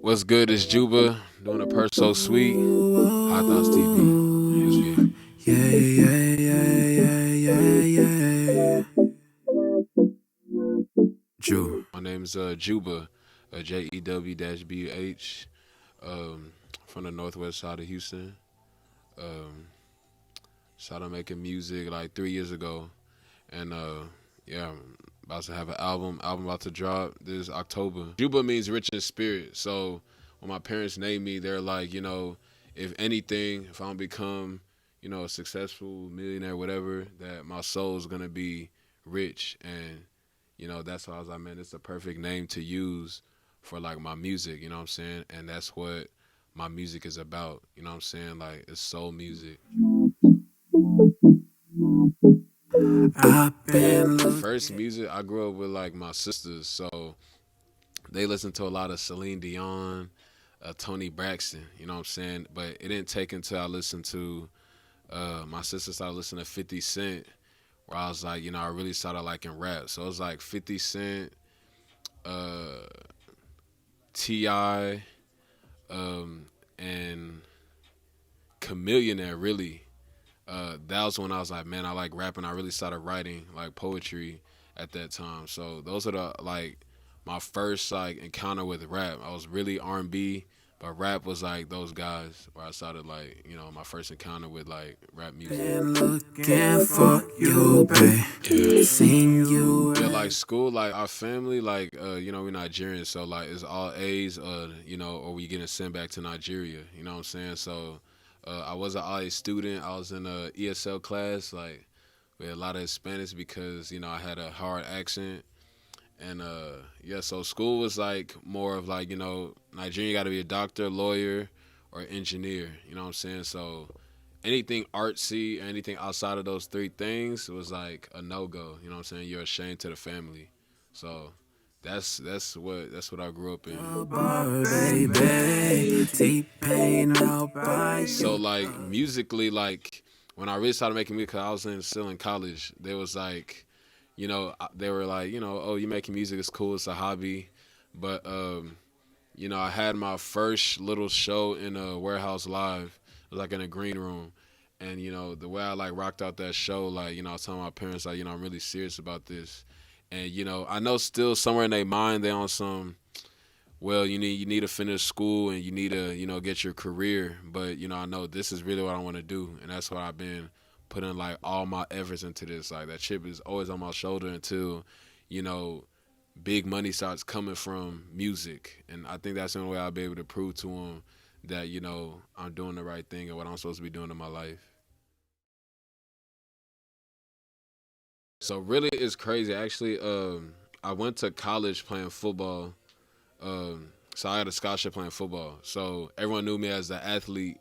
What's good? It's Jew-Buh doing a purse so sweet. Hot Thoughts TV. Let's get it. Jew. My name's Jew-Buh, Jew-Buh. From the northwest side of Houston. Um, Started making music like 3 years ago, and yeah, I'm about to have an album. Album about to drop this October. Jew-Buh means rich in spirit. So when my parents named me, they're like, if anything, if I don't become, a successful millionaire, whatever, that my soul is gonna be rich. And that's why I was like, man, it's the perfect name to use for like my music. You know what I'm saying? And that's what my music is about. You know what I'm saying? Like it's soul music. I've been First music, I grew up with like my sisters, so they listened to a lot of Celine Dion, Tony Braxton. You know what I'm saying? But it didn't take until I listened to my sister started listening to 50 Cent, where I was like, I really started liking rap. So it was like 50 Cent, uh, T.I., and Chameleon really. That was when I was like, man, I like rapping. I really started writing like poetry at that time. So those are the like my first like encounter with rap. I was really R&B, but rap was like those guys where I started like my first encounter with like rap music. been looking for you, babe. Yeah. Seen you. Yeah, like school, like our family, like we're Nigerian, so like it's all A's, or we getting sent back to Nigeria. You know what I'm saying? So I was an A student. I was in a ESL class, like with a lot of Hispanics because I had a hard accent, and yeah, so school was like more of like Nigerian, you got to be a doctor, lawyer, or engineer. You know what I'm saying? So anything artsy, anything outside of those three things was like a no go. You know what I'm saying? You're a shame to the family. So that's what I grew up in. Baby, T-Pain out by So like musically, like when I really started making music, 'cause I was still in college, they was like, they were like, oh, you making music is cool, it's a hobby, but I had my first little show in a warehouse live. It was like in a green room. And the way I like rocked out that show, like I was telling my parents like I'm really serious about this, and I know still somewhere in their mind they on some, well you need to finish school and you need to get your career, but I know this is really what I want to do, and that's why I've been putting like all my efforts into this. Like that chip is always on my shoulder until you know big money starts coming from music, and I think that's the only way I'll be able to prove to them that I'm doing the right thing and what I'm supposed to be doing in my life. So really, it's crazy. Actually, I went to college playing football. So I had a scholarship playing football. So everyone knew me as the athlete.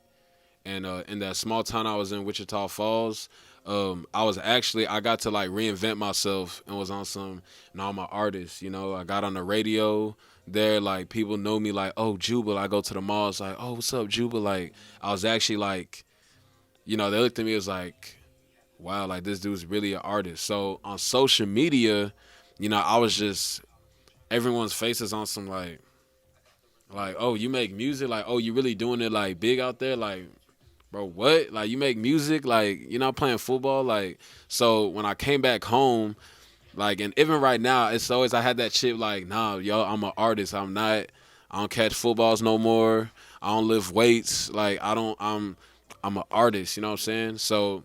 And in that small town I was in, Wichita Falls, I got to like reinvent myself and was on some. Now I'm an artist. I got on the radio there. Like people know me like, oh, Jew-Buh. I go to the mall. It's like, oh, what's up, Jew-Buh? Like I was actually like, they looked at me as like, wow, like this dude's really an artist. So on social media, I was just everyone's faces on some like, oh, you make music, like, oh, you really doing it like big out there, like, bro, what? Like you make music, like you're not playing football, like. So when I came back home, like, and even right now, it's always I had that shit like, nah, yo, I'm an artist. I'm not. I don't catch footballs no more. I don't lift weights. Like I don't. I'm an artist. You know what I'm saying? So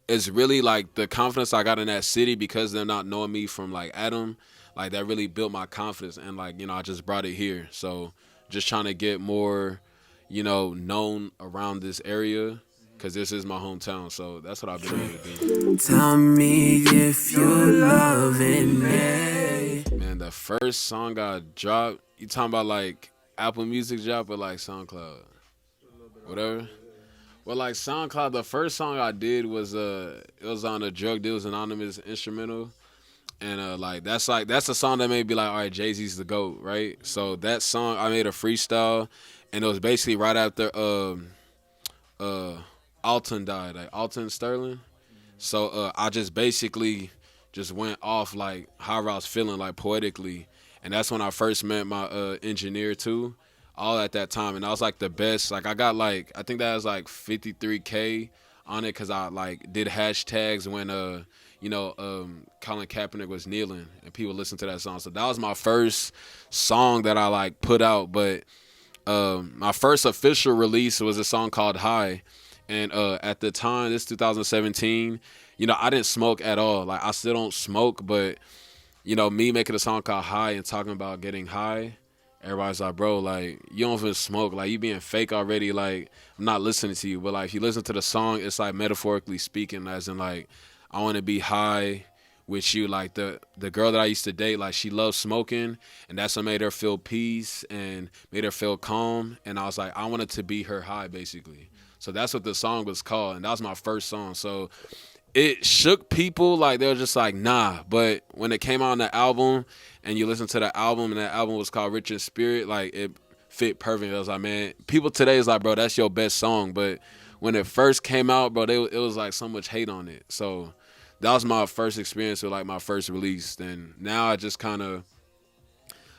it's really like the confidence I got in that city because they're not knowing me from like Adam, like that really built my confidence, and like I just brought it here. So just trying to get more, known around this area because this is my hometown. So that's what I've been able to do. Tell me if you're loving me. Man, the first song I dropped, you talking about like Apple Music drop or like SoundCloud, whatever. Well, like SoundCloud, the first song I did was it was on a Drug Dealers Anonymous instrumental, and that's a song that made me be like, all right, Jay-Z's the GOAT, right? So that song I made a freestyle, and it was basically right after uh Alton died, like Alton Sterling. So I just basically just went off like how I was feeling like poetically, and that's when I first met my engineer too. all at that time, and that was like the best. Like I got like I think that was like 53K on it because I like did hashtags when Colin Kaepernick was kneeling and people listened to that song. So that was my first song that I like put out. But my first official release was a song called High, and at the time, this 2017, I didn't smoke at all. Like I still don't smoke, but me making a song called High and talking about getting high, everybody's like, bro, like, you don't even smoke. Like, you being fake already. Like, I'm not listening to you. But, like, if you listen to the song, it's, like, metaphorically speaking, as in, like, I want to be high with you. Like, the girl that I used to date, like, she loved smoking, and that's what made her feel peace and made her feel calm. And I was like, I wanted to be her high, basically. So that's what the song was called, and that was my first song. So it shook people. Like, they were just like, nah. But when it came out on the album and you listen to the album, and that album was called Rich in Spirit, like, it fit perfect. I was like, man, people today is like, bro, that's your best song. But when it first came out, bro, it was like so much hate on it. So that was my first experience with like my first release. And now I just kind of,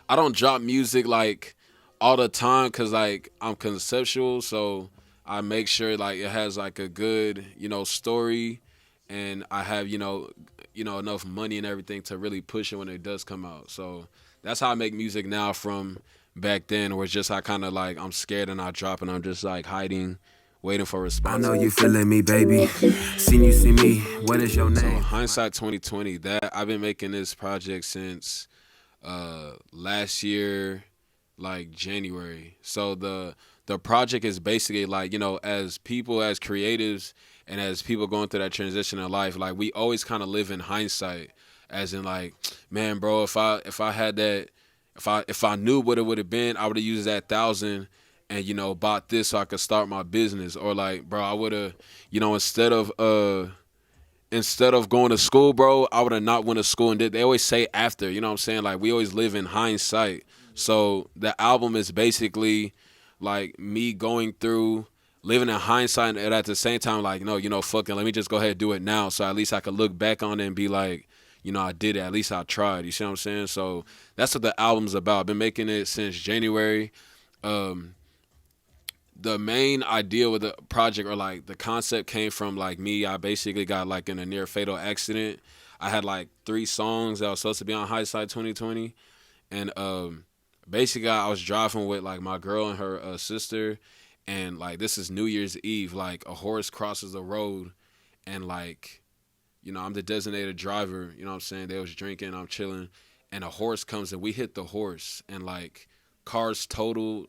I don't drop music like all the time because like I'm conceptual. So I make sure like it has like a good, story, and I have, enough money and everything to really push it when it does come out. So that's how I make music now from back then, where it's just I kind of like I'm scared and I drop and I'm just like hiding, waiting for I response. know you feeling me, baby. Seen you see me. What is your So name? HindSight 2020, that I've been making this project since last year, like January. So the project is basically like, as people, as creatives, and as people going through that transition in life, like we always kind of live in hindsight, as in like, man, bro, if I had that, if I knew what it would have been, I would have used that 1,000 and bought this so I could start my business. Or like, bro, I would have, instead of going to school, bro, I would have not went to school and did. They always say after, you know what I'm saying? Like we always live in hindsight. So the album is basically like me going through living in hindsight, and at the same time, like, no, fucking, let me just go ahead and do it now. So at least I could look back on it and be like, I did it. At least I tried. You see what I'm saying? So that's what the album's about. I've been making it since January. The main idea with the project, or like the concept, came from like me. I basically got like in a near fatal accident. I had like 3 songs that was supposed to be on HindSight 2020, and basically I was driving with like my girl and her sister, and like this is New Year's Eve. Like a horse crosses the road, and like, I'm the designated driver. You know what I'm saying? They was drinking, I'm chilling, and a horse comes and we hit the horse, and like cars totaled.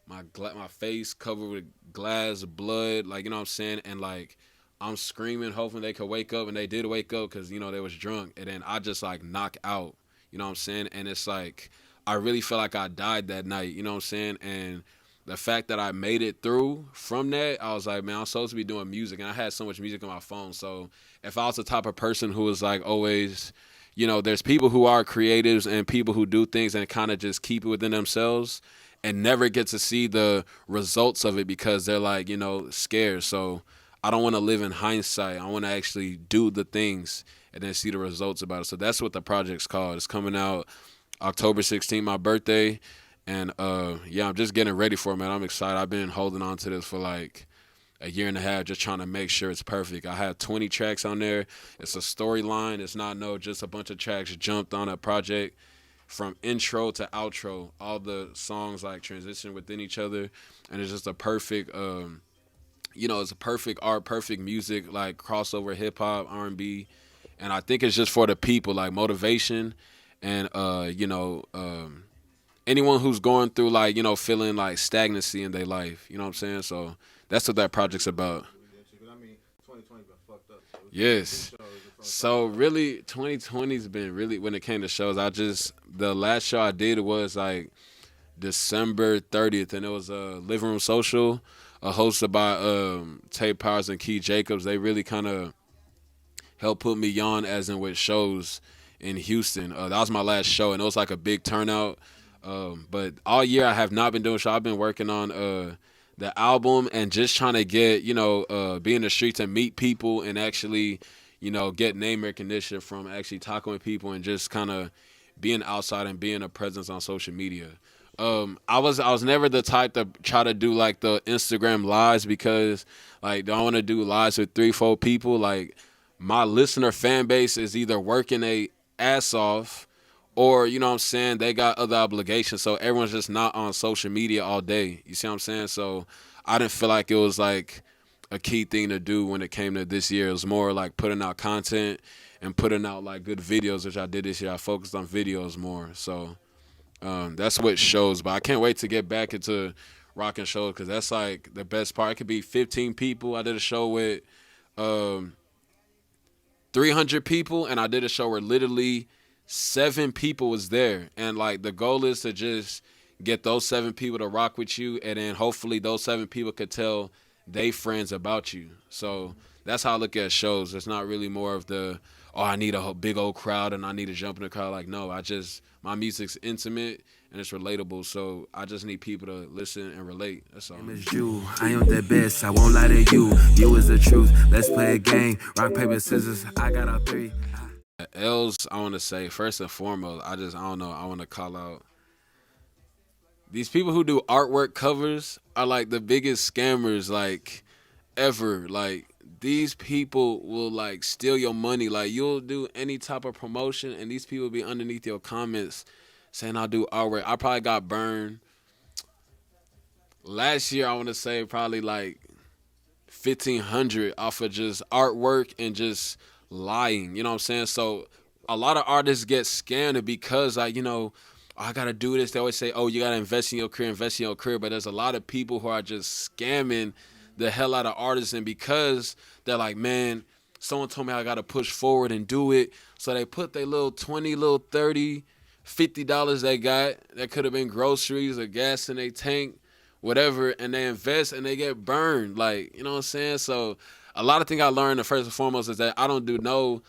My face covered with glass, blood, like, you know what I'm saying? And, like, I'm screaming, hoping they could wake up, and they did wake up because, they was drunk. And then I just, like, knock out, you know what I'm saying? And it's, like, I really feel like I died that night, you know what I'm saying? And the fact that I made it through from that, I was like, man, I'm supposed to be doing music. And I had so much music on my phone. So if I was the type of person who was, like, always, there's people who are creatives and people who do things and kind of just keep it within themselves and never get to see the results of it because they're like, scared. So I don't want to live in hindsight. I want to actually do the things and then see the results about it. So that's what the project's called. It's coming out October 16th, my birthday. And I'm just getting ready for it, man. I'm excited. I've been holding on to this for like a year and a half, just trying to make sure it's perfect. I have 20 tracks on there. It's a storyline. It's not just a bunch of tracks jumped on a project. From intro to outro, all the songs like transition within each other, and it's just a perfect, it's a perfect art, perfect music, like crossover hip hop, R&B, and I think it's just for the people, like motivation, and anyone who's going through like feeling like stagnancy in their life, you know what I'm saying? So that's what that project's about. Yes. So really, 2020's been really, when it came to shows, the last show I did was like December 30th, and it was a living room social, hosted by Tay Powers and Key Jacobs. They really kind of helped put me on, as in with shows in Houston. That was my last show, and it was like a big turnout. But all year I have not been doing show. I've been working on the album and just trying to get, be in the streets and meet people and actually, get name recognition from actually talking with people and just kind of being outside and being a presence on social media. I was never the type to try to do like the Instagram lives because like don't want to do lives with 3 4 people. Like my listener fan base is either working a ass off or you know what I'm saying they got other obligations. So everyone's just not on social media all day. You see what I'm saying? So I didn't feel like it was like a key thing to do when it came to this year. It was more like putting out content and putting out like good videos, which I did this year. I focused on videos more. So that's what shows. But I can't wait to get back into rocking shows because that's like the best part. It could be 15 people. I did a show with um, 300 people, and I did a show where literally 7 people was there. And like the goal is to just get those 7 people to rock with you, and then hopefully those 7 people could tell they friends about you. So that's how I look at shows. It's not really more of the I need a big old crowd and I need to jump in the crowd. Like no, my music's intimate and it's relatable. So I just need people to listen and relate. That's all. It's Jew. I am the best. I won't lie to you. You is the truth. Let's play a game. Rock, paper, scissors. I got a 3. L's, I want to say first and foremost, I don't know. I want to call out these people who do artwork covers are like the biggest scammers like ever. Like these people will like steal your money. Like you'll do any type of promotion and these people be underneath your comments saying I'll do artwork. I probably got burned last year. I want to say probably like 1,500 off of just artwork and just lying. You know what I'm saying? So a lot of artists get scammed because I gotta do this. They always say, "Oh, you gotta invest in your career." But there's a lot of people who are just scamming the hell out of artists, and because they're like, "Man, someone told me I gotta push forward and do it," so they put their little 20, little 30, $50 they got that could have been groceries or gas in their tank, whatever, and they invest and they get burned. Like, you know what I'm saying? So a lot of things I learned, the first and foremost, is that I don't do no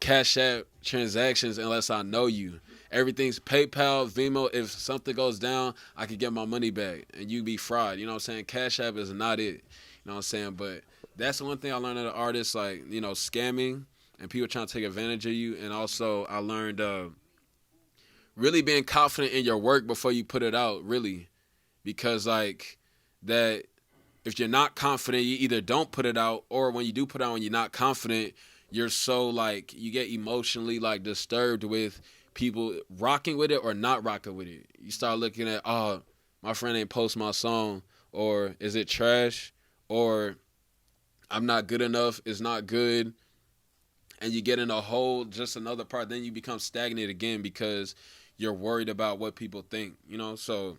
Cash App transactions unless I know you. Everything's PayPal, Venmo. If something goes down, I can get my money back and you be fried. You know what I'm saying? Cash App is not it. You know what I'm saying? But that's the one thing I learned as an artist, like, scamming and people trying to take advantage of you. And also I learned really being confident in your work before you put it out, really. Because like that, if you're not confident, you either don't put it out, or when you do put it out and you're not confident, you're so like you get emotionally like disturbed with people rocking with it or not rocking with it. You start looking at, oh, my friend ain't post my song, or is it trash, or I'm not good enough, it's not good, and you get in a whole just another part. Then you become stagnant again because you're worried about what people think. So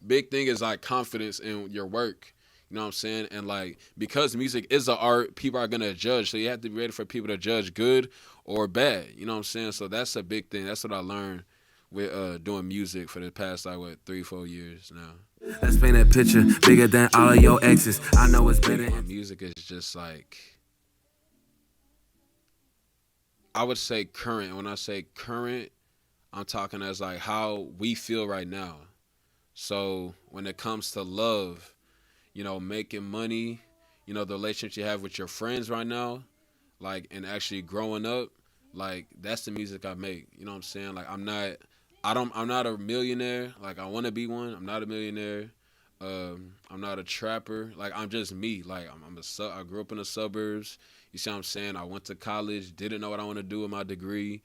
big thing is like confidence in your work. You know what I'm saying? And like, because music is an art, people are gonna judge. So you have to be ready for people to judge good or bad. You know what I'm saying? So that's a big thing. That's what I learned with doing music for the past 3-4 years now. Let's paint a picture bigger than all of your exes. I know it's better. My music is just like, I would say current. And when I say current, I'm talking as like how we feel right now. So when it comes to love, making money, the relationship you have with your friends right now, like, and actually growing up, like, that's the music I make. You know what I'm saying? Like, I'm not a millionaire. Like, I want to be one. I'm not a millionaire. I'm not a trapper. Like, I'm just me. Like, I grew up in the suburbs. You see what I'm saying? I went to college, didn't know what I want to do with my degree.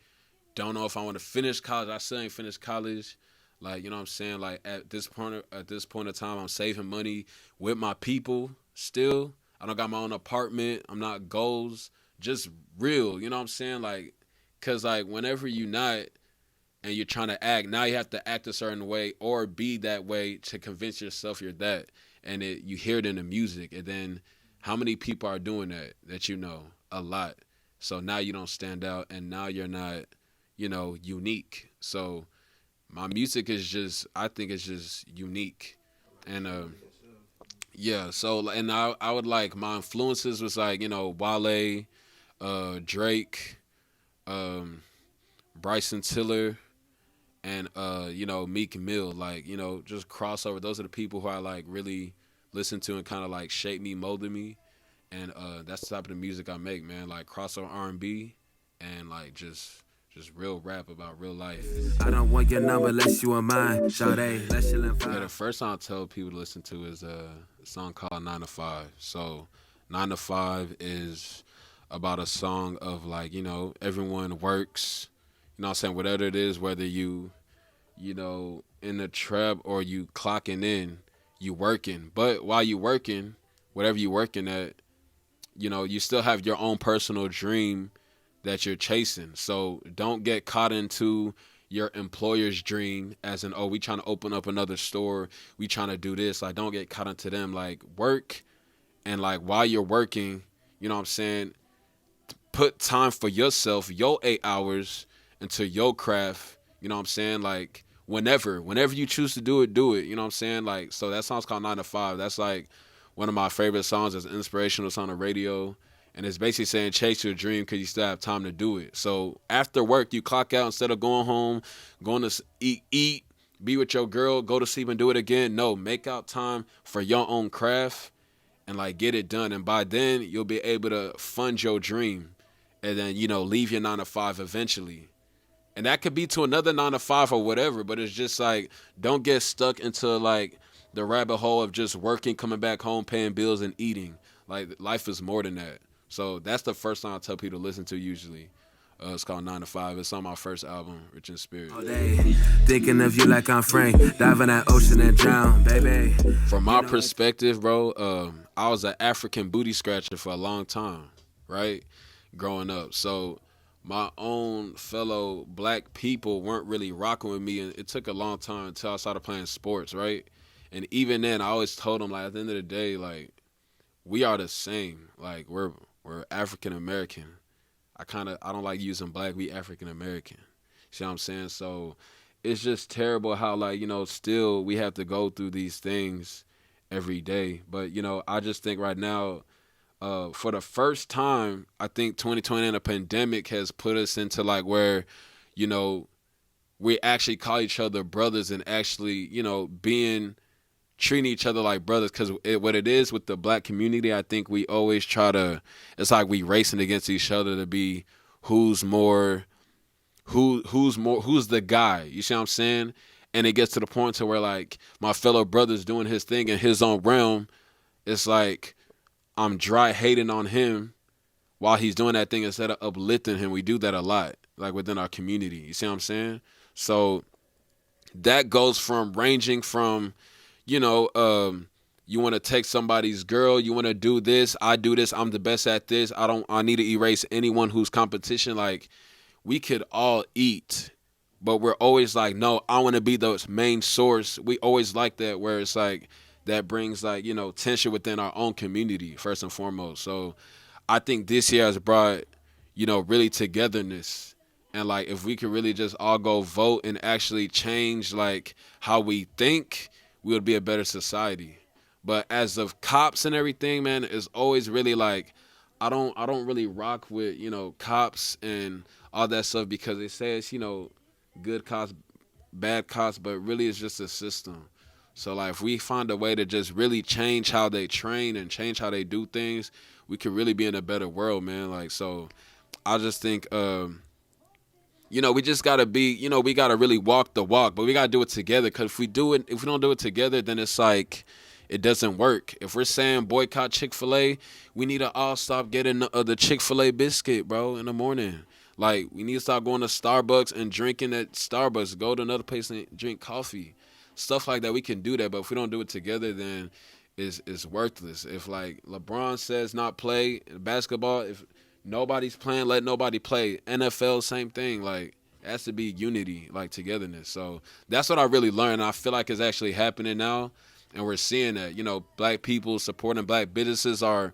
Don't know if I want to finish college. I still ain't finished college. Like, you know what I'm saying? Like, at this point in time, I'm saving money with my people still. I don't got my own apartment. I'm not goals. Just real, you know what I'm saying? Like, because, like, whenever you're not and you're trying to act, now you have to act a certain way or be that way to convince yourself you're that. And you hear it in the music. And then how many people are doing that you know? A lot. So now you don't stand out and now you're not, unique. So my music is just, I think it's just unique. And yeah, so, and I would like, my influences was like, Wale, Drake, Bryson Tiller, and Meek Mill. Like, just crossover. Those are the people who I like really listen to and kind of like shape me, molded me. And that's the type of the music I make, man. Like crossover R&B and like just just real rap about real life. I don't want your number unless you are mine. Sade, let's chill and Yeah, the vibe. first song I tell people to listen to is a song called 9 to 5. So 9 to 5 is about a song of like, everyone works, what I'm saying, whatever it is, whether you in the trap or you clocking in, you working. But while you working, whatever you working at, you still have your own personal dream that you're chasing. So don't get caught into your employer's dream as in, oh, we trying to open up another store, we trying to do this. Like, don't get caught into them. Like, work, and like while you're working, you know what I'm saying, put time for yourself, your 8 hours into your craft, you know what I'm saying? Like whenever you choose to do it, do it. You know what I'm saying? Like, so that song's called 9 to 5. That's like one of my favorite songs. It's an inspirational song on the radio. And it's basically saying chase your dream because you still have time to do it. So after work, you clock out instead of going home, going to eat, be with your girl, go to sleep and do it again. No, make out time for your own craft and like get it done. And by then, you'll be able to fund your dream and then, leave your 9 to 5 eventually. And that could be to another 9 to 5 or whatever, but it's just like, don't get stuck into like the rabbit hole of just working, coming back home, paying bills and eating. Like, life is more than that. So that's the first song I tell people to listen to usually. It's called 9 to 5. It's on my first album, Rich in Spirit. All day, thinking of you like I'm Frank. Dive in that ocean and drown, baby. From my perspective, bro, I was an African booty scratcher for a long time, right? Growing up. So my own fellow black people weren't really rocking with me, and it took a long time until I started playing sports, right? And even then, I always told them, like, at the end of the day, like, we are the same. Like, we're African American. I don't like using black. We African American. See what I'm saying? So it's just terrible how, like, still we have to go through these things every day. But, I just think right now, for the first time, I think 2020 and a pandemic has put us into like where, we actually call each other brothers and actually, treating each other like brothers. Because what it is with the black community, I think we always it's like we racing against each other to be who's the guy. You see what I'm saying? And it gets to the point to where like my fellow brother's doing his thing in his own realm. It's like I'm dry hating on him while he's doing that thing instead of uplifting him. We do that a lot, like within our community. You see what I'm saying? So that goes from ranging from, you want to take somebody's girl, you want to do this, I do this, I'm the best at this, I need to erase anyone who's competition. Like, we could all eat, but we're always like, no, I want to be the main source. We always like that, where it's like, that brings like, tension within our own community, first and foremost. So I think this year has brought, really togetherness. And like, if we could really just all go vote and actually change like how we think, we would be a better society. But as of cops and everything, man, it's always really like, I don't really rock with, cops and all that stuff, because they say it's, good cops, bad cops, but really it's just a system. So like, if we find a way to just really change how they train and change how they do things, we could really be in a better world, man. Like, so I just think, we just gotta be, we gotta really walk the walk, but we gotta do it together. Because if we don't do it together, then it's like, it doesn't work. If we're saying boycott Chick-fil-A, we need to all stop getting the Chick-fil-A biscuit, bro, in the morning. Like, we need to stop going to Starbucks and drinking at Starbucks. Go to another place and drink coffee. Stuff like that, we can do that. But if we don't do it together, then it's worthless. If, like, LeBron says not play basketball, if nobody's playing, let nobody play. NFL, same thing. Like, it has to be unity, like togetherness. So that's what I really learned. I feel like it's actually happening now. And we're seeing that, black people supporting black businesses are,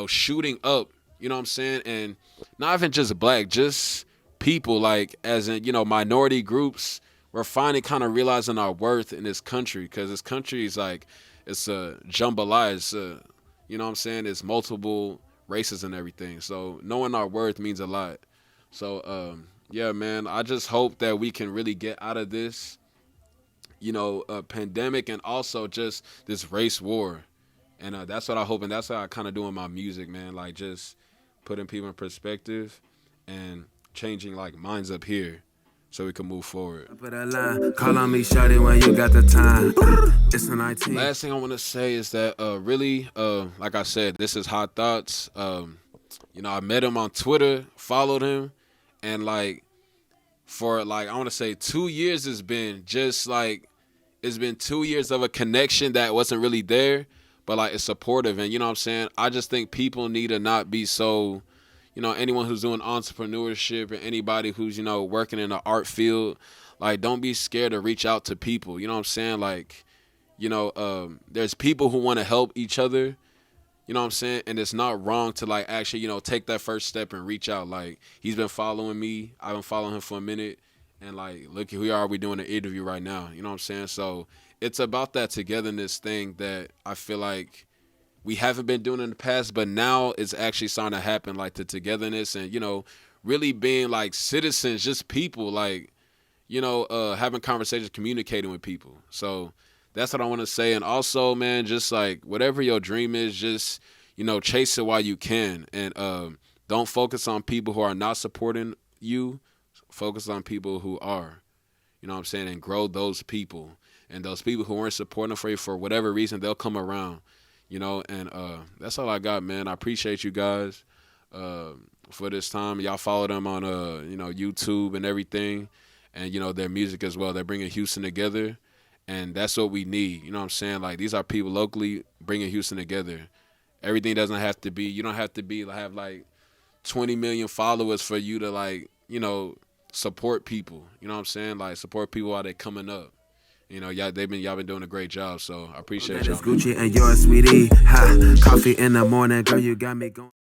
shooting up, you know what I'm saying? And not even just black, just people, like, as in, minority groups. We're finally kind of realizing our worth in this country, because this country is like, it's a jambalaya. It's you know what I'm saying? It's multiple races and everything. So knowing our worth means a lot. So, yeah, man, I just hope that we can really get out of this, pandemic, and also just this race war. And that's what I hope, and that's what I kind of do in my music, man. Like, just putting people in perspective and changing like minds up here so we can move forward. Put a line, call on me, shawty, when you got the time. It's a 19. Last thing I want to say is that really, like I said, this is Hot Thoughts. You know, I met him on Twitter, followed him, and like for like I want to say 2 years it's been 2 years of a connection that wasn't really there, but like it's supportive. And you know what I'm saying? I just think people need to not be so, you know, anyone who's doing entrepreneurship or anybody who's, you know, working in the art field, like don't be scared to reach out to people. You know what I'm saying? Like, you know, there's people who want to help each other. You know what I'm saying? And it's not wrong to like actually, you know, take that first step and reach out. Like he's been following me. I've been following him for a minute. And like, look, here we are. We're doing an interview right now. You know what I'm saying? So it's about that togetherness thing that I feel like we haven't been doing in the past, but now it's actually starting to happen. Like the togetherness and, you know, really being like citizens, just people, like, you know, having conversations, communicating with people. So that's what I want to say. And also, man, just like whatever your dream is, just, you know, chase it while you can. And don't focus on people who are not supporting you. Focus on people who are, you know what I'm saying, and grow those people. And those people who weren't supporting for you for whatever reason, they'll come around, you know. And that's all I got, man. I appreciate you guys for this time. Y'all follow them on, you know, YouTube and everything. And, you know, their music as well. They're bringing Houston together. And that's what we need. You know what I'm saying? Like, these are people locally bringing Houston together. Everything doesn't have to be, you don't have to have like 20 million followers for you to like, you know, support people. You know what I'm saying? Like, support people while they're coming up. You know, y'all been doing a great job. So I appreciate y'all. Gucci and yours, sweetie. Ha, coffee in the morning, girl, you got me going.